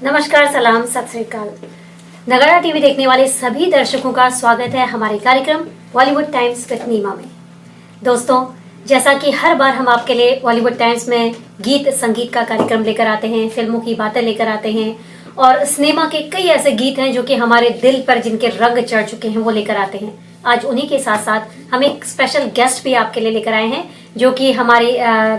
नमस्कार, सलाम, सत श्री अकाल। नगाड़ा टीवी देखने वाले सभी दर्शकों का स्वागत है हमारे कार्यक्रम बॉलीवुड टाइम्स विद नीमा में। दोस्तों, जैसा कि हर बार हम आपके लिए बॉलीवुड टाइम्स में गीत संगीत का कार्यक्रम लेकर आते हैं, फिल्मों की बातें लेकर आते हैं और सिनेमा के कई ऐसे गीत हैं जो कि हमारे दिल पर जिनके रंग चढ़ चुके हैं, वो लेकर आते हैं। आज उन्हीं के साथ साथ हम एक स्पेशल गेस्ट भी आपके लिए लेकर आए हैं जो कि हमारी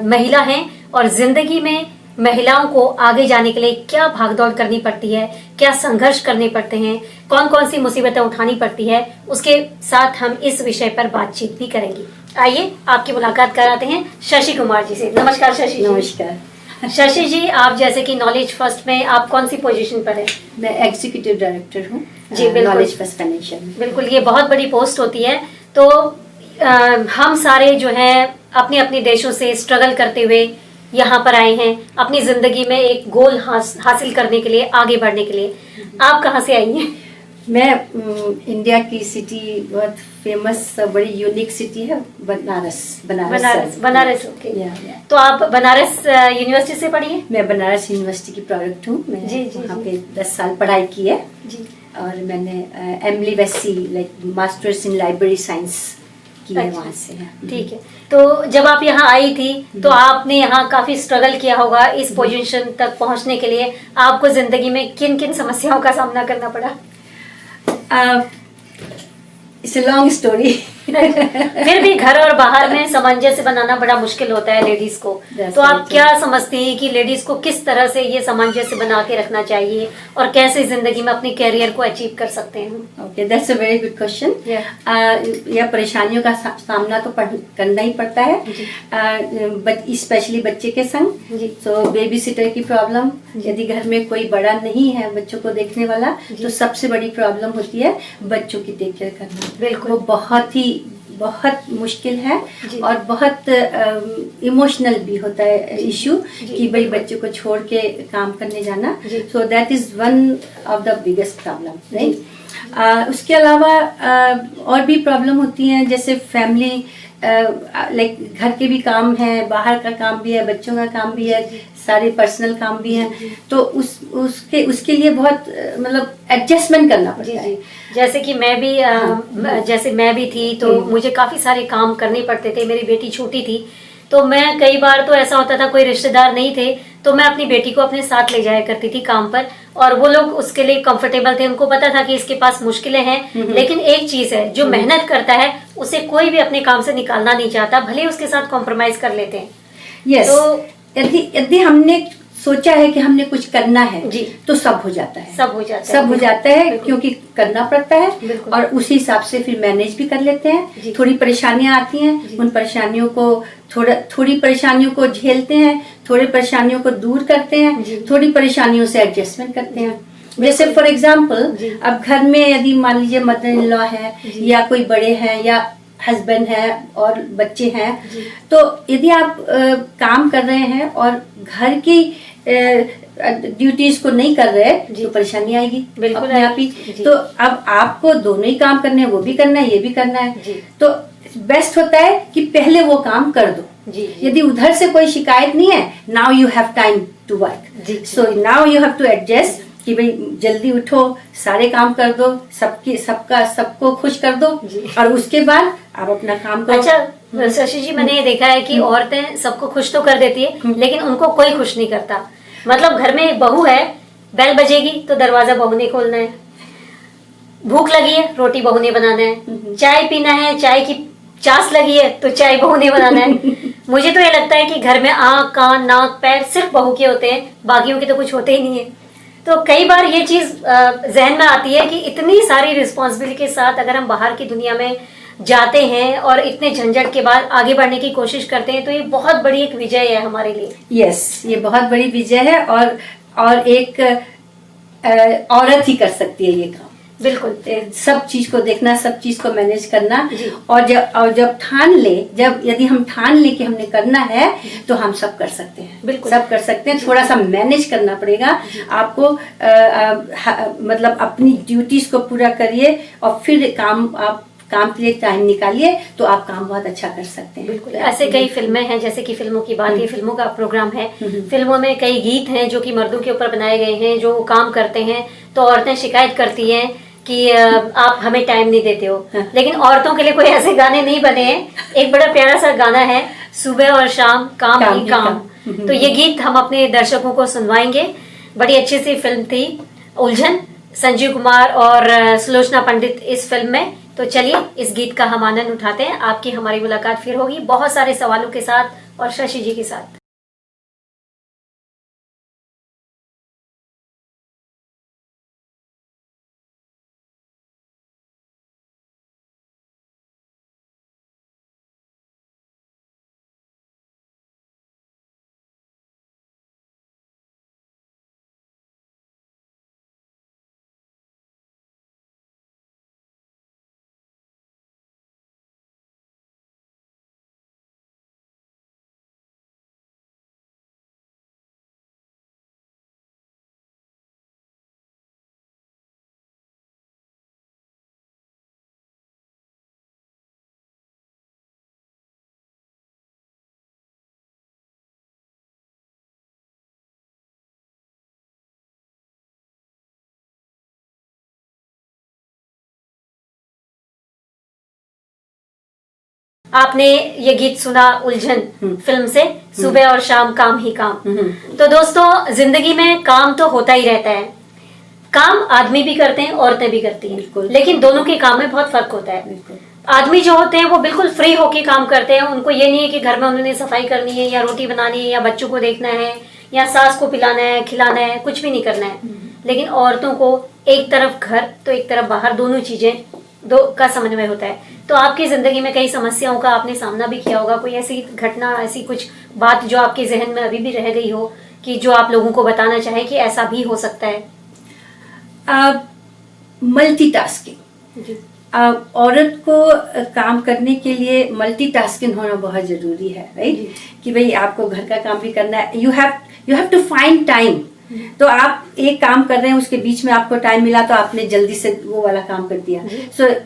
महिला हैं और जिंदगी में महिलाओं को आगे जाने के लिए क्या भागदौड़ करनी पड़ती है, क्या संघर्ष करने पड़ते हैं, कौन कौन सी मुसीबतें उठानी पड़ती है, उसके साथ हम इस विषय पर बातचीत भी करेंगे। आइए आपकी मुलाकात कराते हैं शशि कुमार जी से। नमस्कार शशि जी। नमस्कार शशि जी, आप जैसे कि नॉलेज फर्स्ट में आप कौन सी पोजीशन पर है? मैं एग्जीक्यूटिव डायरेक्टर हूँ जी, बिल्कुल। नॉलेज फर्स्ट फाइनेंशियल में। बिल्कुल, ये बहुत बड़ी पोस्ट होती है। तो हम सारे जो हैं अपने अपने देशों से स्ट्रगल करते हुए यहाँ पर आए हैं अपनी जिंदगी में एक गोल हासिल करने के लिए, आगे बढ़ने के लिए। आप कहाँ से आई हैं? मैं इंडिया की सिटी, बहुत फेमस बड़ी यूनिक सिटी है बनारस। बनारस ओके। या। तो आप बनारस यूनिवर्सिटी से पढ़ी हैं? मैं बनारस यूनिवर्सिटी की प्रोडक्ट हूँ। मैं जी, वहाँ पे 10 साल पढ़ाई की है जी। और मैंने एमली वेस्सी like masters in library science की है, वहाँ से है। ठीक है। तो जब आप यहाँ आई थी तो आपने यहाँ काफी स्ट्रगल किया होगा इस पोजीशन तक पहुँचने के लिए। आपको जिंदगी में किन किन समस्याओं का सामना करना पड़ा? It's a long story. फिर भी घर और बाहर में सामंजस्य बनाना बड़ा मुश्किल होता है लेडीज को। तो आप क्या समझती हैं कि लेडीज को किस तरह से ये सामंजस्य बना के रखना चाहिए और कैसे जिंदगी में अपने कैरियर को अचीव कर सकते हैं? Okay, that's a very good question. यह परेशानियों का सामना तो करना ही पड़ता है, स्पेशली बच्चे के संग। तो बेबी सिटर की प्रॉब्लम, यदि घर में कोई बड़ा नहीं है बच्चों को देखने वाला, तो सबसे बड़ी प्रॉब्लम होती है बच्चों की टेक केयर करना। बिल्कुल, वो बहुत मुश्किल है और बहुत इमोशनल भी होता है इशू कि भाई बच्चे को छोड़ के काम करने जाना। So that is one of the biggest problem, right. उसके अलावा और भी प्रॉब्लम होती हैं, जैसे फैमिली लाइक घर के भी काम है, बाहर का काम भी है, बच्चों का काम भी है, सारे पर्सनल काम भी हैं। तो उसके लिए बहुत मतलब एडजस्टमेंट करना पड़ता है। जैसे कि जैसे मैं भी थी तो मुझे काफी सारे काम करने पड़ते थे। मेरी बेटी छोटी थी तो मैं कई बार तो ऐसा होता था कोई रिश्तेदार नहीं थे तो मैं अपनी बेटी को अपने साथ ले जाया करती थी काम पर, और वो लोग उसके लिए कंफर्टेबल थे। उनको पता था कि इसके पास मुश्किलें हैं, लेकिन एक चीज है, जो मेहनत करता है उसे कोई भी अपने काम से निकालना नहीं चाहता, भले ही उसके साथ कॉम्प्रोमाइज कर लेते हैं। यस, तो यदि हमने सोचा है कि हमने कुछ करना है जी, तो सब हो जाता है क्योंकि करना पड़ता है और उसी हिसाब से फिर मैनेज भी कर लेते हैं। थोड़ी परेशानियां आती हैं, उन परेशानियों को थोड़ी परेशानियों को झेलते हैं, थोड़ी परेशानियों को दूर करते हैं, थोड़ी परेशानियों से एडजस्टमेंट करते हैं। जैसे फॉर एग्जाम्पल, अब घर में यदि मान लीजिए मदर इन लॉ है या कोई बड़े हैं या हस्बैंड है और बच्चे हैं, तो यदि आप काम कर रहे हैं और घर की ड्यूटीज को नहीं कर रहे तो परेशानी आएगी अपने आप ही। तो अब आपको दोनों ही काम करने हैं, वो भी करना है, ये भी करना है। तो बेस्ट होता है कि पहले वो काम कर दो। यदि उधर से कोई शिकायत नहीं है, now you have time to work, so now you have to adjust कि भाई जल्दी उठो, सारे काम कर दो, सबको खुश कर दो और उसके बाद आप अपना काम करो। अच्छा शशि जी, मैंने ये देखा है कि औरतें सबको खुश तो कर देती है लेकिन उनको कोई खुश नहीं करता। मतलब घर में एक बहू है, बेल बजेगी तो दरवाजा बहू ने खोलना है, भूख लगी है रोटी बहू ने बनाना है, चाय पीना है, चाय की चास लगी है तो चाय बहू ने बनाना है। मुझे तो ये लगता है कि घर में आँख, कान, नाक, पैर सिर्फ बहू के होते हैं, बाकियों के तो कुछ होते ही नहीं है। तो कई बार ये चीज जहन में आती है कि इतनी सारी रिस्पॉन्सिबिलिटी के साथ अगर हम बाहर की दुनिया में जाते हैं और इतने झंझट के बाद आगे बढ़ने की कोशिश करते हैं तो ये बहुत बड़ी एक विजय है हमारे लिए। यस, ये बहुत बड़ी विजय है और एक औरत ही कर सकती है ये काम। बिल्कुल, सब चीज को देखना, सब चीज को मैनेज करना। और जब यदि हम ठान ले कि हमने करना है तो हम सब कर सकते हैं। बिल्कुल सब कर सकते हैं। थोड़ा सा मैनेज करना पड़ेगा आपको, मतलब अपनी ड्यूटीज को पूरा करिए और फिर काम आप काम के लिए टाइम निकालिए तो आप काम बहुत अच्छा कर सकते हैं। बिल्कुल, ऐसे कई फिल्में हैं, जैसे कि फिल्मों की बात, ये फिल्मों का प्रोग्राम है, फिल्मों में कई गीत हैं जो कि मर्दों के ऊपर बनाए गए हैं, जो काम करते हैं तो औरतें शिकायत करती हैं कि आप हमें टाइम नहीं देते हो। लेकिन औरतों के लिए कोई ऐसे गाने नहीं बने हैं। एक बड़ा प्यारा सा गाना है, सुबह और शाम काम ही काम। तो ये गीत हम अपने दर्शकों को सुनवाएंगे। बड़ी अच्छी सी फिल्म थी उलझन, संजीव कुमार और सुलोचना पंडित इस फिल्म में। तो चलिए इस गीत का हम आनंद उठाते हैं। आपकी हमारी मुलाकात फिर होगी बहुत सारे सवालों के साथ और शशि जी के साथ। आपने ये गीत सुना उलझन फिल्म से, सुबह और शाम काम ही काम। तो दोस्तों, जिंदगी में काम तो होता ही रहता है। काम आदमी भी करते हैं, औरतें भी करती हैं, लेकिन दोनों के काम में बहुत फर्क होता है। आदमी जो होते हैं वो बिल्कुल फ्री होके काम करते हैं। उनको ये नहीं है कि घर में उन्होंने सफाई करनी है या रोटी बनानी है या बच्चों को देखना है या सास को पिलाना है, खिलाना है, कुछ भी नहीं करना है। लेकिन औरतों को एक तरफ घर तो एक तरफ बाहर, दोनों चीजें दो का समन्वय होता है। तो आपकी जिंदगी में कई समस्याओं का आपने सामना भी किया होगा। कोई ऐसी घटना, ऐसी कुछ बात जो आपके जहन में अभी भी रह गई हो कि जो आप लोगों को बताना चाहे कि ऐसा भी हो सकता है? मल्टीटास्किंग, औरत को काम करने के लिए मल्टीटास्किंग होना बहुत जरूरी है, राइट? कि भाई आपको घर का काम भी करना है, you have to find time. तो आप एक काम कर रहे हैं, उसके बीच में आपको टाइम मिला तो आपने जल्दी से वो वाला काम कर दिया।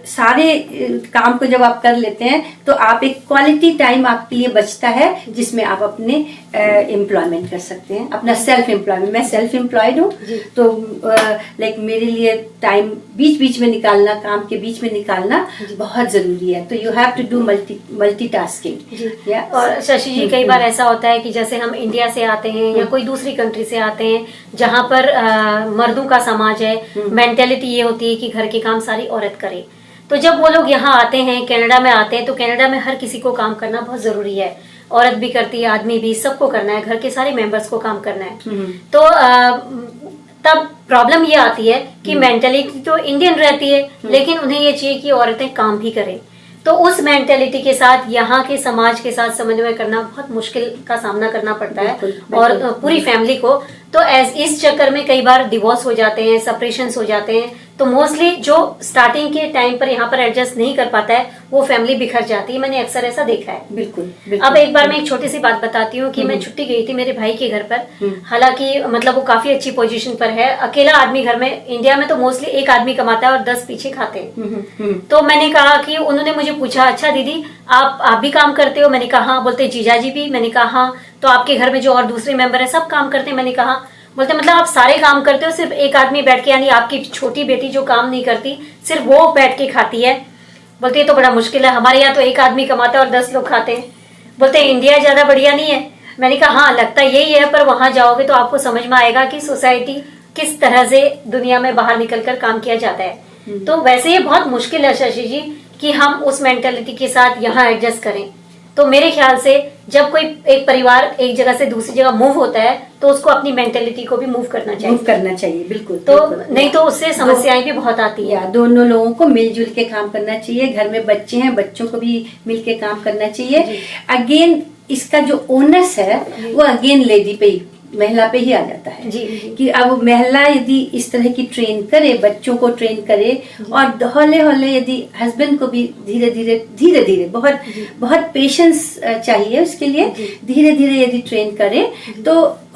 सारे काम को जब आप कर लेते हैं तो आप एक क्वालिटी टाइम आपके लिए बचता है, जिसमें आप अपने एम्प्लॉयमेंट कर सकते हैं, अपना सेल्फ एम्प्लॉयमेंट। मैं सेल्फ एम्प्लॉयड हूँ, तो लाइक मेरे लिए टाइम बीच बीच में निकालना, काम के बीच में निकालना बहुत जरूरी है। तो you have to do multitasking. और शशि जी, कई बार ऐसा होता है कि जैसे हम इंडिया से आते हैं या कोई दूसरी कंट्री से आते हैं जहाँ पर मर्दों का समाज है, मेंटेलिटी ये होती है कि घर के काम सारी औरत करे। तो जब वो लोग यहाँ आते हैं, कनाडा में आते हैं, तो कनाडा में हर किसी को काम करना बहुत जरूरी है। औरत भी करती है, आदमी भी, सबको करना है, घर के सारे मेंबर्स को काम करना है। तो तब प्रॉब्लम ये आती है कि मेंटेलिटी तो इंडियन रहती है, लेकिन उन्हें ये चाहिए कि औरतें काम भी करें। तो उस मेंटेलिटी के साथ यहाँ के समाज के साथ समन्वय करना बहुत मुश्किल का सामना करना पड़ता है, और पूरी फैमिली को। तो इस चक्कर में कई बार डिवोर्स हो जाते हैं, सेपरेशंस हो जाते हैं। तो मोस्टली जो स्टार्टिंग के टाइम पर यहाँ पर एडजस्ट नहीं कर पाता है, वो फैमिली बिखर जाती है। मैंने अक्सर ऐसा देखा है। बिल्कुल। अब एक बार मैं एक छोटी सी बात बताती हूँ कि मैं छुट्टी गई थी मेरे भाई के घर पर। हालांकि मतलब वो काफी अच्छी पोजीशन पर है, अकेला आदमी घर में। इंडिया में तो मोस्टली एक आदमी कमाता है और 10 पीछे खाते हैं। तो मैंने कहा कि उन्होंने मुझे पूछा, अच्छा दीदी आप भी काम करते हो? मैंने कहा हाँ। बोलते जीजाजी भी? मैंने कहा हाँ। तो आपके घर में जो और दूसरे मेंबर है सब काम करते हैं? मैंने कहा। बोलते मतलब आप सारे काम करते हो, सिर्फ एक आदमी बैठ के, यानी आपकी छोटी बेटी जो काम नहीं करती, सिर्फ वो बैठ के खाती है? बोलते ये तो बड़ा मुश्किल है, हमारे यहाँ तो एक आदमी कमाता है और 10 लोग खाते हैं। बोलते इंडिया ज्यादा बढ़िया नहीं है? मैंने कहा हाँ, लगता यही है, पर वहां जाओगे तो आपको समझ में आएगा कि सोसाइटी किस तरह से दुनिया में बाहर निकलकर काम किया जाता है। तो वैसे ये बहुत मुश्किल है शशि जी कि हम उस मेंटेलिटी के साथ यहाँ एडजस्ट करें। तो मेरे ख्याल से जब कोई एक परिवार एक जगह से दूसरी जगह मूव होता है तो उसको अपनी मेंटेलिटी को भी मूव करना चाहिए। बिल्कुल। तो नहीं तो उससे समस्याएं भी बहुत आती है। दोनों लोगों को मिलजुल के काम करना चाहिए। घर में बच्चे हैं, बच्चों को भी मिल के काम करना चाहिए। अगेन इसका जो ओनस है वो अगेन लेडी पे ही, महिला पे ही आ जाता है। जी। कि अब महिला यदि इस तरह की ट्रेन करे, बच्चों को ट्रेन करे, और हौले हौले यदि हस्बैंड को भी धीरे धीरे बहुत पेशेंस चाहिए उसके लिए, धीरे धीरे यदि ट्रेन करे तो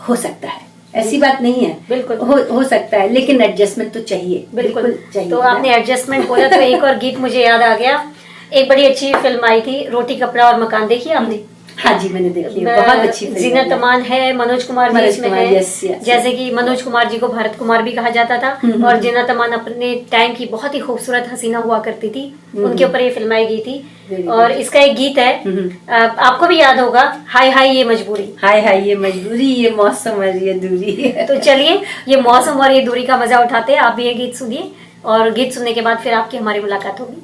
हो सकता है। ऐसी बात नहीं है, बिल्कुल हो सकता है, लेकिन एडजस्टमेंट तो चाहिए। बिल्कुल चाहिए। तो आपने एडजस्टमेंट बोला तो एक और गीत मुझे याद आ गया एक बड़ी अच्छी फिल्म आई थी रोटी कपड़ा और मकान, देखी आपने? हाँ जी, मैंने देखी है, बहुत अच्छी फिल्म है। जीनत अमान है, मनोज कुमार भी इसमें है। yes. जैसे कि मनोज कुमार जी को भारत कुमार भी कहा जाता था, और जीनत अमान अपने टाइम की बहुत ही खूबसूरत हसीना हुआ करती थी, उनके ऊपर ये फिल्माई गई थी। और इसका एक गीत है, आपको भी याद होगा, हाय हाय ये मजबूरी, हाय हाय ये मजबूरी, ये मौसम और ये दूरी। तो चलिए ये मौसम और ये दूरी का मजा उठाते हैं। आप भी ये गीत सुनिए, और गीत सुनने के बाद फिर आपकी हमारी मुलाकात होगी।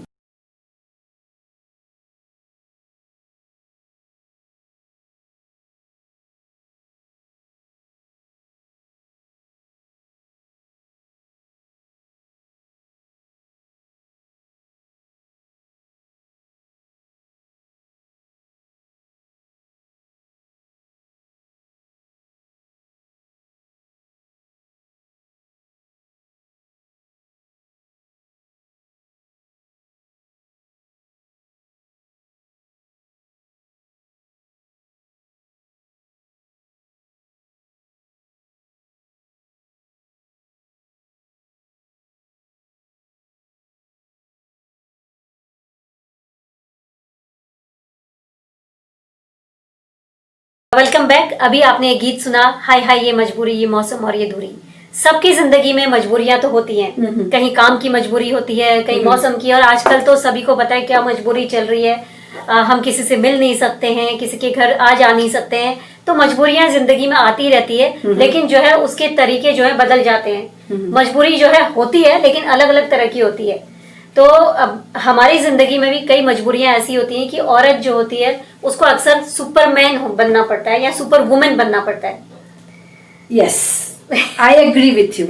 Welcome back. अभी आपने एक गीत सुना, हाय हाय ये मजबूरी, ये मौसम और ये दूरी। सबकी जिंदगी में मजबूरियां तो होती हैं, कहीं काम की मजबूरी होती है, कहीं मौसम की, और आजकल तो सभी को पता है क्या मजबूरी चल रही है। हम किसी से मिल नहीं सकते हैं, किसी के घर आ जा नहीं सकते हैं, तो मजबूरियां जिंदगी में आती रहती है, लेकिन जो है उसके तरीके जो है बदल जाते हैं। मजबूरी जो है होती है, लेकिन अलग अलग तरह की होती है। तो अब हमारी जिंदगी में भी कई मजबूरियां ऐसी होती हैं कि औरत जो होती है उसको अक्सर सुपरमैन बनना पड़ता है या सुपर वुमेन बनना पड़ता है। Yes, I agree with you.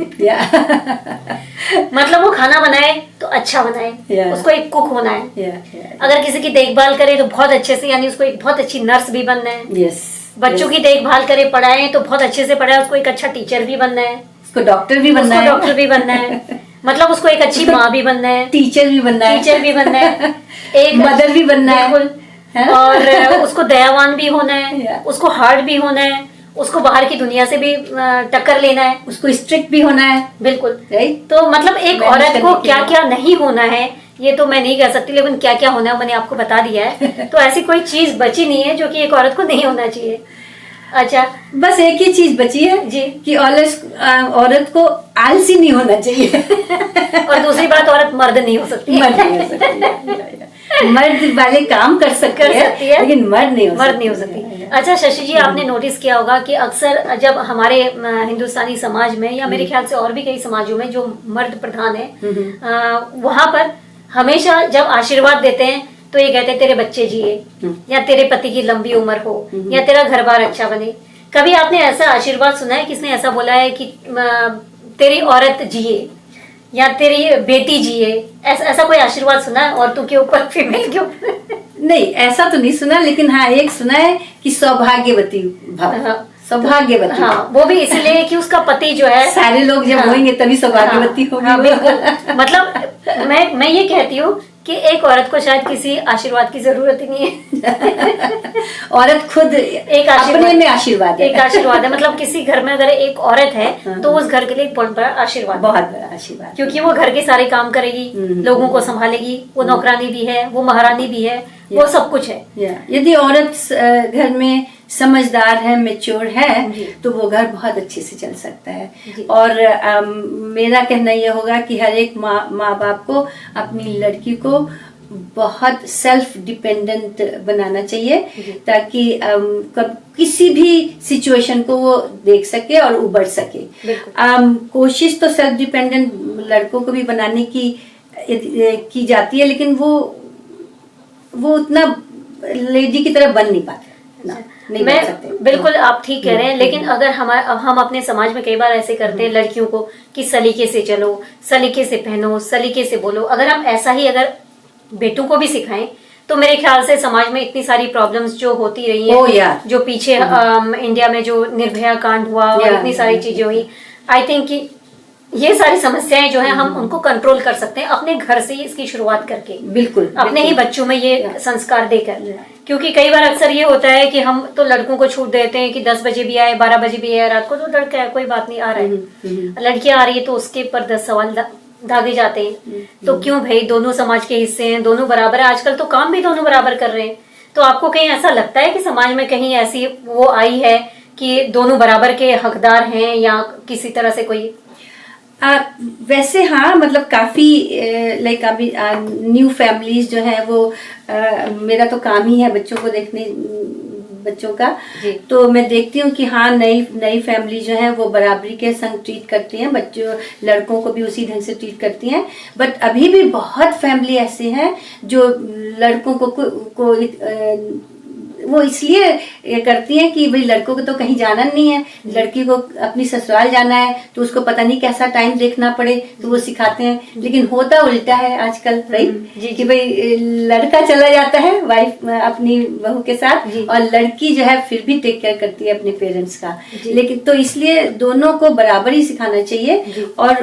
मतलब वो खाना बनाए तो अच्छा बनाए, उसको एक कुक होना है। अगर किसी की देखभाल करे तो बहुत अच्छे से, यानी उसको एक बहुत अच्छी नर्स भी बनना है। बच्चों की देखभाल करे, पढ़ाए तो बहुत अच्छे से पढ़ाए, उसको एक अच्छा टीचर भी बनना है, उसको डॉक्टर भी बनना है, मतलब उसको एक अच्छी माँ भी बनना है, टीचर भी बनना है, एक मदर भी बनना है, और उसको दयावान भी होना है, उसको हार्ड भी होना है, उसको बाहर की दुनिया से भी टक्कर लेना है, उसको स्ट्रिक्ट भी होना है। बिल्कुल। तो मतलब एक औरत को क्या क्या नहीं होना है ये तो मैं नहीं कह सकती, लेकिन क्या क्या होना है मैंने आपको बता दिया है। तो ऐसी कोई चीज बची नहीं है जो कि एक औरत को नहीं होना चाहिए। अच्छा, बस एक ही चीज बची है जी, कि औरत को आलसी नहीं होना चाहिए। और दूसरी बात, औरत मर्द नहीं हो सकती। मर्द वाले काम कर सकती है, लेकिन मर्द नहीं हो सकती। अच्छा शशि जी, आपने नोटिस किया होगा कि अक्सर जब हमारे हिंदुस्तानी समाज में, या मेरे ख्याल से और भी कई समाजों में जो मर्द प्रधान है, वहां पर हमेशा जब आशीर्वाद देते हैं तो ये कहते हैं तेरे बच्चे जिए, या तेरे पति की लंबी उम्र हो, या तेरा घर बार अच्छा बने। कभी आपने ऐसा आशीर्वाद सुना है, किसने ऐसा बोला है कि तेरी औरत जिए या तेरी बेटी जिए? ऐसा कोई आशीर्वाद सुना है औरतों के ऊपर, फीमेल के ऊपर? नहीं, ऐसा तो नहीं सुना, लेकिन हाँ एक सुना है कि सौभाग्यवती भव, सौभाग्यवती। हाँ, वो भी इसलिए कि उसका पति जो है, सारे लोग जब होंगे तभी सौभाग्यवती होगी। हाँ, बिल्कुल। मतलब मैं ये कहती हूँ कि एक औरत को शायद किसी आशीर्वाद की जरूरत ही नहीं है। औरत खुद एक अपने में आशीर्वाद है, एक आशीर्वाद है। मतलब किसी घर में अगर एक औरत है तो उस घर के लिए एक बहुत बड़ा आशीर्वाद, बहुत बड़ा आशीर्वाद, क्योंकि वो घर के सारे काम करेगी, लोगों को संभालेगी, वो नौकरानी भी है, वो महारानी भी है, वो सब कुछ है। यदि औरत घर में समझदार है, मैच्योर है, तो वो घर बहुत अच्छे से चल सकता है। और मेरा कहना यह होगा कि हर एक माँ बाप को अपनी लड़की को बहुत सेल्फ डिपेंडेंट बनाना चाहिए, ताकि किसी भी सिचुएशन को वो देख सके और उबर सके। कोशिश तो सेल्फ डिपेंडेंट लड़कों को भी बनाने की जाती है, लेकिन वो उतना लेडी की तरह बन नहीं पाते। मैं बिल्कुल, आप ठीक कह रहे हैं, लेकिन अगर हम अपने समाज में कई बार ऐसे करते हैं लड़कियों को कि सलीके से चलो, सलीके से पहनो, सलीके से बोलो। अगर हम ऐसा ही अगर बेटों को भी सिखाएं तो मेरे ख्याल से समाज में इतनी सारी प्रॉब्लम्स जो होती रही है, जो पीछे इंडिया में जो निर्भया कांड हुआ और इतनी सारी चीजें हुई, आई थिंक कि ये सारी समस्याएं जो है हम उनको कंट्रोल कर सकते हैं अपने घर से ही इसकी शुरुआत करके। बिल्कुल, अपने ही बच्चों में ये संस्कार देकर। क्योंकि कई बार अक्सर ये होता है कि हम तो लड़कों को छूट देते हैं कि 10 बजे भी आए, 12 बजे भी आए रात को, तो लड़का है कोई बात नहीं, आ रहा है। लड़कियां आ रही है तो उसके पर 10 सवाल दागे जाते हैं। तो क्यों भाई, दोनों समाज के हिस्से हैं, दोनों बराबर है, आजकल तो काम भी दोनों बराबर कर रहे हैं। तो आपको कहीं ऐसा लगता है कि समाज में कहीं ऐसी वो आई है कि दोनों बराबर के हकदार हैं या किसी तरह से कोई? वैसे हाँ, मतलब काफी लाइक अभी न्यू फैमिलीज जो है वो मेरा तो काम ही है बच्चों को देखने, बच्चों का। तो मैं देखती हूँ कि हाँ, नई फैमिली जो है वो बराबरी के संग ट्रीट करती हैं, बच्चों लड़कों को भी उसी ढंग से ट्रीट करती हैं। बट अभी भी बहुत फैमिली ऐसे हैं जो लड़कों को वो इसलिए करती हैं कि भाई लड़कों को तो कहीं जाना नहीं है, लड़की को अपनी ससुराल जाना है, तो उसको पता नहीं कैसा टाइम देखना पड़े, तो वो सिखाते हैं। लेकिन होता उल्टा है आजकल, राइट, कि भाई लड़का चला जाता है वाइफ अपनी बहू के साथ और लड़की जो है फिर भी टेक केयर करती है अपने पेरेंट्स का। लेकिन तो इसलिए दोनों को बराबर ही सिखाना चाहिए और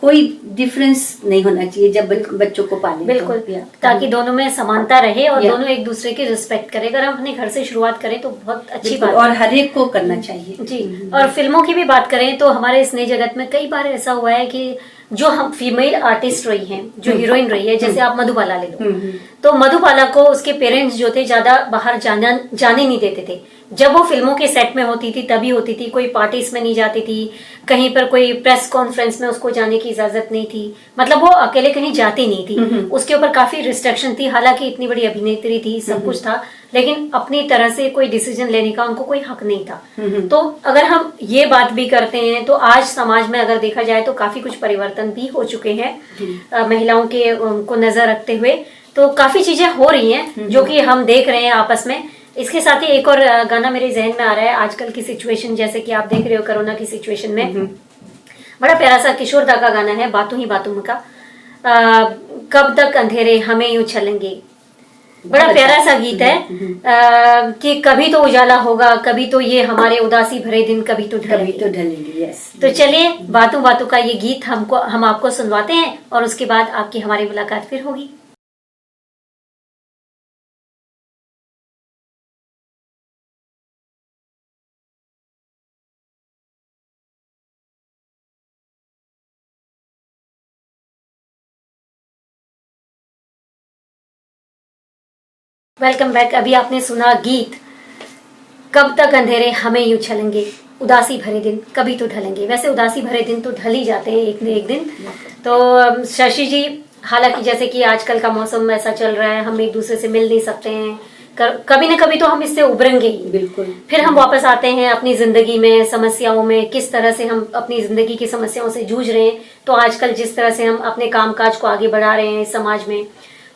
कोई डिफरेंस नहीं होना चाहिए जब बच्चों को पाले। बिल्कुल, ताकि दोनों में समानता रहे और दोनों एक दूसरे की रिस्पेक्ट करें। अगर हम अपने घर से शुरुआत करें तो बहुत अच्छी बात है और हर एक को करना चाहिए जी। और फिल्मों की भी बात करें तो हमारे इस नए जगत में कई बार ऐसा हुआ है कि जो हम फीमेल आर्टिस्ट रही हैं, जो हीरोइन रही है, जैसे आप मधुबाला ले लो, तो मधुबाला को उसके पेरेंट्स जो थे ज्यादा बाहर जाने नहीं देते थे। जब वो फिल्मों के सेट में होती थी तभी होती थी, कोई पार्टीज में नहीं जाती थी, कहीं पर कोई प्रेस कॉन्फ्रेंस में उसको जाने की इजाजत नहीं थी, मतलब वो अकेले कहीं जाती नहीं थी। उसके ऊपर काफी रिस्ट्रिक्शन थी, हालांकि इतनी बड़ी अभिनेत्री थी, सब कुछ था, लेकिन अपनी तरह से कोई डिसीजन लेने का उनको कोई हक नहीं था। तो अगर हम ये बात भी करते हैं तो आज समाज में अगर देखा जाए तो काफी कुछ परिवर्तन भी हो चुके हैं महिलाओं के को नजर रखते हुए। तो काफी चीजें हो रही हैं जो कि हम देख रहे हैं आपस में। इसके साथ ही एक और गाना मेरे जहन में आ रहा है, आजकल की सिचुएशन, जैसे कि आप देख रहे हो कोरोना की सिचुएशन में, बड़ा प्यारा सा किशोर दा का गाना है, बातों ही बातों में का, कब तक अंधेरे हमें यूं चलेंगे। बड़ा प्यारा सा गीत है कि कभी तो उजाला होगा, कभी तो ये हमारे उदासी भरे दिन कभी तो ढलेंगे। तो चलिए, बातों बातों का ये गीत हम आपको सुनवाते हैं और उसके बाद आपकी हमारी मुलाकात फिर होगी। Welcome back. अभी आपने सुना गीत कब तक अंधेरे हमें यूं चलेंगे, उदासी भरे दिन कभी तो ढलेंगे। वैसे उदासी भरे दिन तो ढल ही जाते हैं एक न एक दिन। तो शशि जी, हालांकि जैसे कि आजकल का मौसम ऐसा चल रहा है, हम एक दूसरे से मिल नहीं सकते हैं, कभी न कभी तो हम इससे उभरेंगे ही। बिल्कुल। फिर हम वापस आते हैं अपनी जिंदगी में, समस्याओं में, किस तरह से हम अपनी जिंदगी की समस्याओं से जूझ रहे हैं। तो आजकल जिस तरह से हम अपने कामकाज को आगे बढ़ा रहे हैं इस समाज में,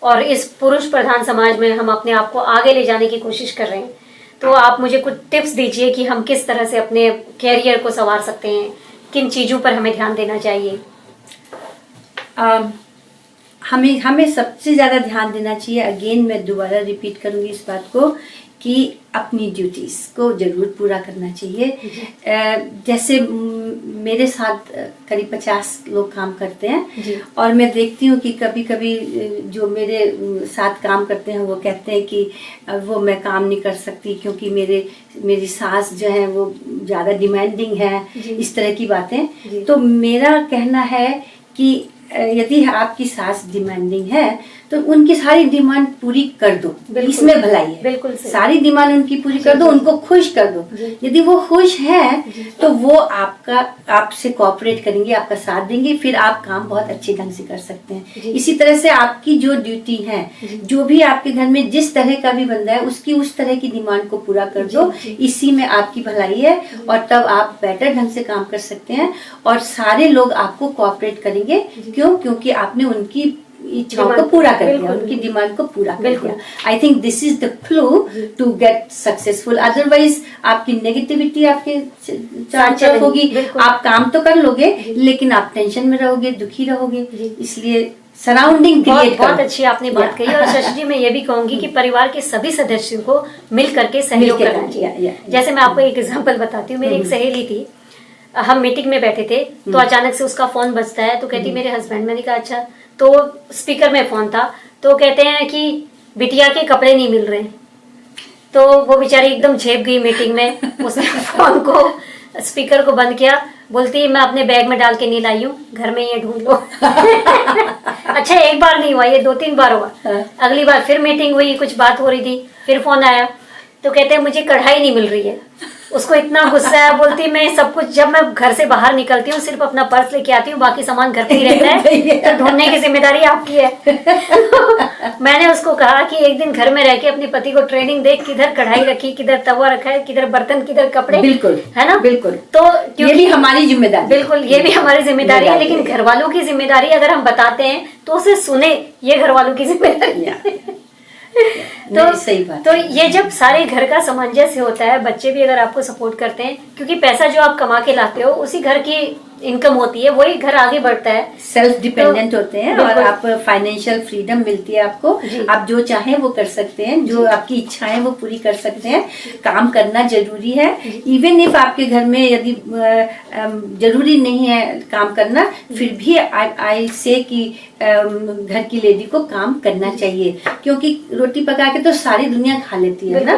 और इस पुरुष प्रधान समाज में हम अपने आप को आगे ले जाने की कोशिश कर रहे हैं। तो आप मुझे कुछ टिप्स दीजिए कि हम किस तरह से अपने कैरियर को संवार सकते हैं, किन चीजों पर हमें ध्यान देना चाहिए? हमें सबसे ज्यादा ध्यान देना चाहिए, अगेन मैं दोबारा रिपीट करूंगी इस बात को, कि अपनी ड्यूटीज को जरूर पूरा करना चाहिए। जैसे मेरे साथ करीब 50 लोग काम करते हैं और मैं देखती हूँ कि कभी कभी जो मेरे साथ काम करते हैं वो कहते हैं कि वो मैं काम नहीं कर सकती क्योंकि मेरी सास जो है वो ज्यादा डिमांडिंग है, इस तरह की बातें। तो मेरा कहना है कि यदि आपकी सास डिमांडिंग है तो उनकी सारी डिमांड पूरी कर दो, इसमें भलाई है। बिल्कुल सारी डिमांड उनकी पूरी कर दो, उनको खुश कर दो। यदि वो खुश हैं तो वो आपसे कोऑपरेट करेंगे, आपका साथ देंगे, फिर आप काम बहुत अच्छे ढंग से कर सकते हैं। इसी तरह से आपकी जो ड्यूटी है, जो भी आपके घर में जिस तरह का भी बंदा है, उसकी उस तरह की डिमांड को पूरा कर दो, इसी में आपकी भलाई है और तब आप बेटर ढंग से काम कर सकते हैं और सारे लोग आपको कोऑपरेट करेंगे। क्यों? क्योंकि आपने उनकी इच्छाओं को पूरा कर दिया, उनकी डिमांड को पूरा कर दिया। I think this is the clue to get successful. Otherwise आपकी नेगेटिविटी आपके साथ होगी, आप काम तो कर लोगे लेकिन आप टेंशन में रहोगे, दुखी रहोगे। इसलिए सराउंडिंग क्रिएट बहुत अच्छी आपने बात कही। और शशि जी, मैं ये भी कहूंगी कि परिवार के सभी सदस्यों को मिल करके सहयोग करना चाहिए। जैसे मैं आपको एक एग्जांपल बताती हूँ। मेरी एक सहेली थी, हम मीटिंग में बैठे थे तो अचानक से उसका फोन बजता है, तो कहती मेरे हस्बैंड। मैंने कहा अच्छा, तो स्पीकर में फोन था, तो कहते हैं कि बिटिया के कपड़े नहीं मिल रहे। तो वो बेचारी एकदम झेप गई मीटिंग में, उसने फोन को स्पीकर को बंद किया बोलती मैं अपने बैग में डाल के नहीं लाई हूँ, घर में ये ढूंढ लो। अच्छा एक बार नहीं हुआ, ये 2-3 बार हुआ। अगली बार फिर मीटिंग हुई, कुछ बात हो रही थी, फिर फोन आया तो कहते हैं मुझे कढ़ाई नहीं मिल रही है। उसको इतना गुस्सा है, बोलती मैं सब कुछ, जब मैं घर से बाहर निकलती हूँ सिर्फ अपना पर्स लेके आती हूँ, बाकी सामान घर पे ही रहता है, तो ढूंढने की जिम्मेदारी आपकी है। मैंने उसको कहा कि एक दिन घर में रह के अपने पति को ट्रेनिंग दे, किधर कढ़ाई रखी, किधर तवा रखा है, किधर बर्तन, किधर कपड़े। बिल्कुल है ना, बिल्कुल। तो ये भी हमारी जिम्मेदारी, बिल्कुल ये भी हमारी जिम्मेदारी है, लेकिन घर वालों की जिम्मेदारी अगर हम बताते हैं तो उसे सुने, ये घर वालों की जिम्मेदारी है। तो सही बात। तो ये जब सारे घर का सामंजस्य होता है, बच्चे भी अगर आपको सपोर्ट करते हैं, क्योंकि पैसा जो आप कमा के लाते हो उसी घर की इनकम होती है, वही घर आगे बढ़ता है, सेल्फ डिपेंडेंट होते हैं और आप फाइनेंशियल फ्रीडम मिलती है आपको। आप जो चाहें वो कर सकते हैं, जो आपकी इच्छाएं वो पूरी कर सकते हैं। काम करना जरूरी है, इवन इफ आपके घर में यदि जरूरी नहीं है काम करना, फिर भी आई से कि घर की लेडी को काम करना चाहिए, क्योंकि रोटी पका के तो सारी दुनिया खा लेती है ना।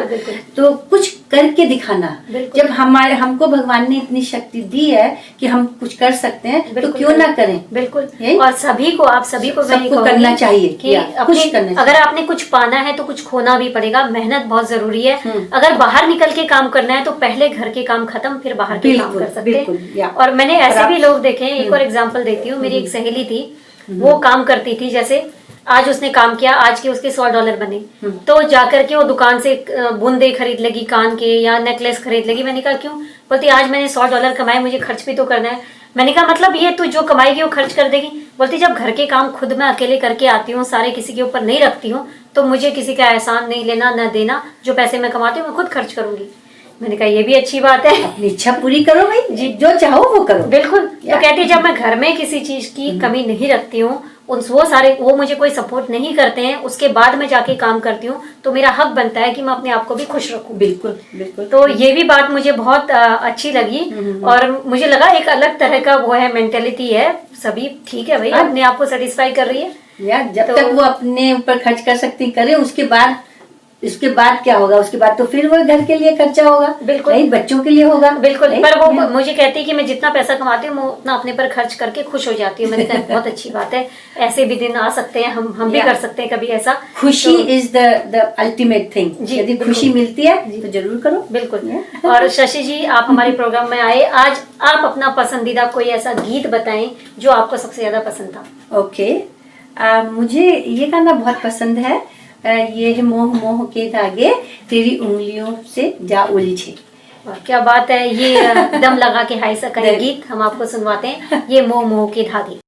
तो कुछ करके दिखाना, जब हमको भगवान ने इतनी शक्ति दी है कि हम कुछ कर सकते हैं, तो क्यों ना करें। बिल्कुल। और सभी को, आप सभी को सबको करना चाहिए कि कुछ करना। अगर आपने कुछ पाना है तो कुछ खोना भी पड़ेगा, मेहनत बहुत जरूरी है। अगर बाहर निकल के काम करना है तो पहले घर के काम खत्म, फिर बाहर के काम कर सकते हैं। और मैंने ऐसे भी लोग देखे हैं, एक और एग्जाम्पल देती हूँ। मेरी एक सहेली थी, वो काम करती थी, जैसे आज उसने काम किया, आज के उसके $100 बने, तो जाकर के वो दुकान से बूंदे खरीद लेगी कान के या नेकलेस खरीद लेगी। मैंने कहा क्यों? बोलती आज मैंने $100 कमाए, मुझे खर्च भी तो करना है। मैंने कहा मतलब ये तू जो कमाएगी वो खर्च कर देगी? बोलती जब घर के काम खुद मैं अकेले करके आती हूँ, सारे किसी के ऊपर नहीं रखती हूँ, तो मुझे किसी का एहसान नहीं लेना न देना, जो पैसे मैं कमाती हूँ मैं खुद खर्च करूंगी। मैंने कहा ये भी अच्छी बात है, अपनी इच्छा पूरी करो भाई जी, जो चाहो वो करो। बिल्कुल। तो कहती है जब मैं घर में किसी चीज की कमी नहीं रखती हूँ, वो मुझे कोई सपोर्ट नहीं करते हैं, उसके बाद मैं जाके काम करती हूँ, तो मेरा हक बनता है कि मैं अपने आप को भी खुश रखूं। बिल्कुल बिल्कुल। तो ये भी बात मुझे बहुत अच्छी लगी, और मुझे लगा एक अलग तरह का वो है, मेंटेलिटी है। सभी ठीक है भाई, अपने आप को सेटिस्फाई कर रही है, या जब तक वो अपने ऊपर खर्च कर सकती करे, उसके बाद क्या होगा? उसके बाद तो फिर वो घर के लिए खर्चा होगा, बिल्कुल नहीं, बच्चों के लिए होगा, बिल्कुल। पर वो मुझे कहती है कि मैं जितना पैसा कमाती हूँ उतना अपने पर खर्च करके खुश हो जाती हूँ। मैंने कहा बहुत अच्छी बात है, ऐसे भी दिन आ सकते हैं, हम भी कर सकते हैं कभी ऐसा। खुशी इज द अल्टीमेट थिंग। यदि खुशी मिलती है तो जरूर करो। बिल्कुल। और शशि जी, आप हमारे प्रोग्राम में आए, आज आप अपना पसंदीदा कोई ऐसा गीत बताएं जो आपको सबसे ज्यादा पसंद था। ओके, मुझे ये गाना बहुत पसंद है, ये है मोह मोह के धागे तेरी उंगलियों से जा उलझे। क्या बात है, ये दम लगा के हाई सका गीत हम आपको सुनवाते हैं, ये मोह मोह के धागे।